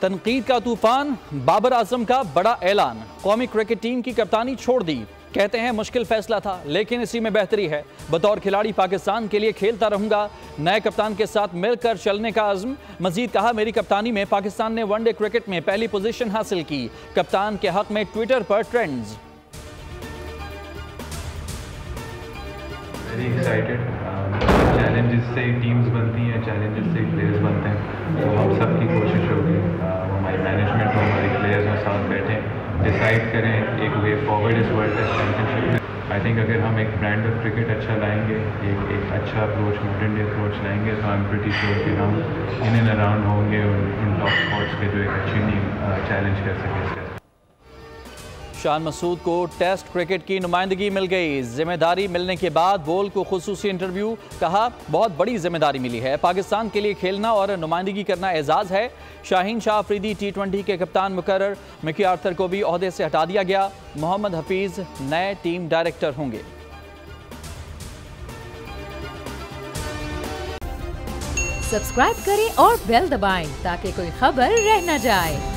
तनकीद का तूफान, बाबर आजम का बड़ा ऐलान, कौमी क्रिकेट टीम की कप्तानी छोड़ दी। कहते हैं मुश्किल फैसला था लेकिन इसी में बेहतरी है। बतौर खिलाड़ी पाकिस्तान के लिए खेलता रहूंगा, नए कप्तान के साथ मिलकर चलने का अज़्म। मजीद कहा, मेरी कप्तानी में पाकिस्तान ने वनडे क्रिकेट में पहली पोजीशन हासिल की। कप्तान के हक में ट्विटर पर ट्रेंड्स। Very excited. चैलेंजेस से टीम्स बनती हैं, चैलेंजेस से प्लेयर्स बनते हैं। तो हम सब की कोशिश होगी, हमारी मैनेजमेंट हो, हमारे प्लेयर्स में साथ बैठें, डिसाइड करें एक वे फॉरवर्ड इस वर्ल्ड टेस्ट चैम्पियनशिप में। आई थिंक अगर हम एक ब्रांड ऑफ क्रिकेट अच्छा लाएंगे, एक अच्छा अप्रोच, मॉडर्न डे अप्रोच लाएंगे, तो आई एम प्रीटी श्योर कि हम इन एंड अराउंड होंगे उन टॉप स्पॉट्स पे जो एक अच्छी टीम चैलेंज कर सके। शान मसूद को टेस्ट क्रिकेट की नुमाइंदगी मिल गई। जिम्मेदारी मिलने के बाद बोल को खुसूसी इंटरव्यू। कहा, बहुत बड़ी जिम्मेदारी मिली है, पाकिस्तान के लिए खेलना और नुमाइंदगी करना एजाज है। शाहीन शाह अफरीदी T20 के कप्तान मुकर्रर। मिकी आर्थर को भी ओहदे से हटा दिया गया। मोहम्मद हफीज नए टीम डायरेक्टर होंगे। सब्सक्राइब करें और बेल दबाएं ताकि कोई खबर रह न जाए।